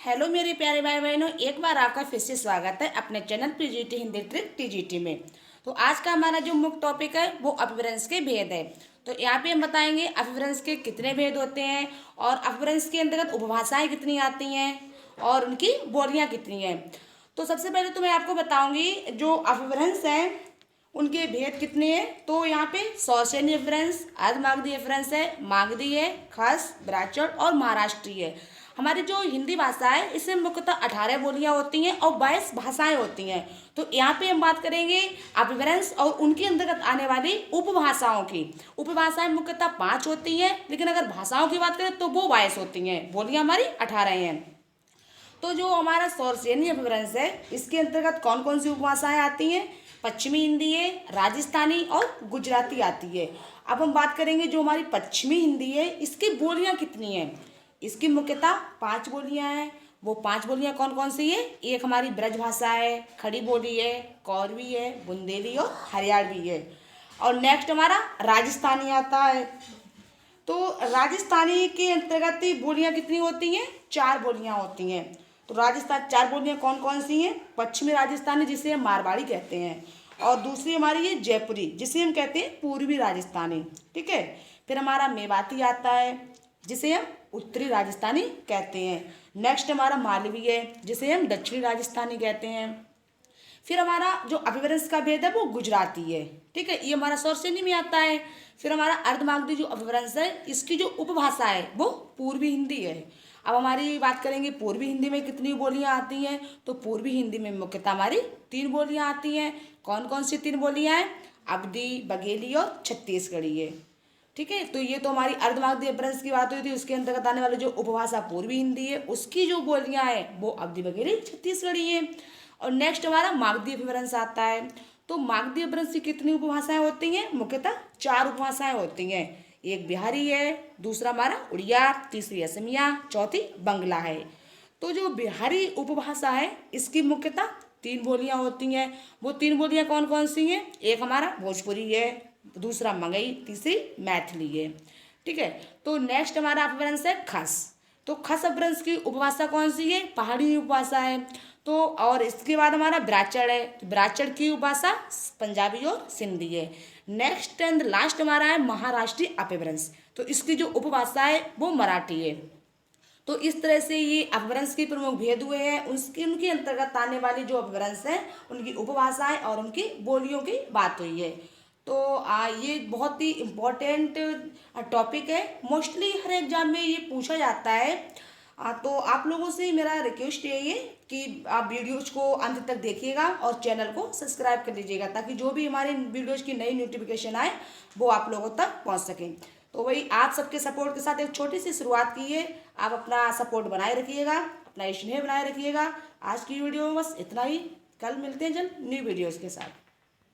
Hello मेरे प्यारे भाई बहनों, एक बार आपका फिर से स्वागत है अपने channel PGT Hindi trick TGT में। तो आज का हमारा जो मुख्य टॉपिक है वो अपभ्रंश के भेद है। तो यहाँ पे हम बताएंगे अपभ्रंश के कितने भेद होते हैं और अपभ्रंश के अंतर्गत उपभाषाएं कितनी आती हैं और उनकी बोलियाँ कितनी हैं। तो सबसे पहले तो मैं आपको बताऊँगी जो अपभ्रंश हैं उनके भेद कितने हैं। तो यहाँ पे सौशेनी अपभ्रंश, अर्धमागधी अपभ्रंश है, मागधी है, खस, ब्राह्मण और महाराष्ट्रीय है। हमारी जो हिंदी भाषा है इसमें मुख्यतः 18 बोलियां होती हैं और 22 भाषाएं होती हैं। तो यहाँ पे हम बात करेंगे अपभ्रंश और उनके अंतर्गत आने वाली उपभाषाओं की। उपभाषाएं मुख्यतः 5 होती हैं, लेकिन अगर भाषाओं की बात करें तो वो 22 होती हैं। बोलियां हमारी 18 हैं। तो जो हमारा सौशेनी अपभ्रंश है इसके अंतर्गत कौन कौन सी उपभाषाएं आती हैं? पश्चिमी हिंदी है, राजस्थानी और गुजराती आती है। अब हम बात करेंगे जो हमारी पश्चिमी हिंदी है इसकी बोलियां कितनी हैं। इसकी मुख्यतः 5 बोलियां हैं। वो 5 बोलियां कौन कौन सी है? एक हमारी ब्रज भाषा है, खड़ी बोली है, कौरवी है, बुंदेली और हरियाणवी है। और नेक्स्ट हमारा राजस्थानी आता है। तो राजस्थानी के अंतर्गत बोलियां कितनी होती हैं? 4 बोलियां होती हैं। तो राजस्थान 4 बोलियां कौन कौन सी हैं? पश्चिमी राजस्थानी जिसे हम मारवाड़ी कहते हैं, और दूसरी हमारी ये जयपुरी जिसे हम कहते हैं पूर्वी राजस्थानी। ठीक है। फिर हमारा मेवाती आता है जिसे हम उत्तरी राजस्थानी कहते हैं। नेक्स्ट हमारा मालवी है जिसे हम दक्षिणी राजस्थानी कहते हैं। फिर हमारा जो अपभ्रंश का भेद है वो गुजराती है। ठीक है, ये हमारा सौशेनी में आता है। फिर हमारा अर्धमागधी जो अपभ्रंश है इसकी जो उपभाषा है वो पूर्वी हिंदी है। अब हमारी बात करेंगे पूर्वी हिंदी में कितनी बोलियां आती हैं। तो पूर्वी हिंदी में मुख्यतः हमारी 3 बोलियां आती हैं। कौन कौन सी 3 बोलियां हैं? अवधी, बघेली और छत्तीसगढ़ी है। ठीक है, तो ये तो हमारी अर्धमागधी अपभ्रंश की बात हुई थी। उसके अंतर्गत आने वाली जो उपभाषा पूर्वी हिंदी है उसकी जो बोलियां हैं वो अवधी, बघेली, छत्तीसगढ़ी है। और नेक्स्ट हमारा मागधी अपभ्रंश आता है। तो मागधी अपभ्रंश की कितनी उपभाषाएं होती हैं? मुख्यतः 4 उपभाषाएं होती हैं। एक बिहारी है, दूसरा हमारा उड़िया, तीसरी असमिया, चौथी बंगला है। तो जो बिहारी उपभाषा है इसकी मुख्यतः 3 बोलियां होती हैं। वो 3 बोलियां कौन कौन सी हैं? एक हमारा भोजपुरी है, दूसरा मंगई, तीसरी मैथिली है। ठीक है। तो नेक्स्ट हमारा अपभ्रंश है खस। तो खस अपभ्रंश की उपभाषा कौन सी है? पहाड़ी उपभाषा है। तो और इसके बाद हमारा ब्राह्मण है। तो ब्राह्मण की उपभाषा पंजाबी और सिंधी है। नेक्स्ट एंड लास्ट हमारा है महाराष्ट्रीय अपभ्रंश। तो इसकी जो उपभाषा है वो मराठी है। तो इस तरह से ये अपभ्रंश के प्रमुख भेद हुए हैं। उनके अंतर्गत आने वाली जो अपभ्रंश है उनकी उपभाषाएं और उनकी बोलियों की बात हुई है। तो ये बहुत ही इम्पोर्टेंट टॉपिक है। मोस्टली हर एग्जाम में ये पूछा जाता है। तो आप लोगों से मेरा रिक्वेस्ट यही है कि आप वीडियोज़ को अंत तक देखिएगा और चैनल को सब्सक्राइब कर लीजिएगा ताकि जो भी हमारे वीडियोज़ की नई नोटिफिकेशन आए वो आप लोगों तक पहुंच सकें। तो वही आप सबके सपोर्ट के साथ एक छोटी सी शुरुआत की है। आप अपना सपोर्ट बनाए रखिएगा, अपना स्नेह बनाए रखिएगा। आज की वीडियो में बस इतना ही। कल मिलते हैं जल्द न्यू वीडियोज़ के साथ।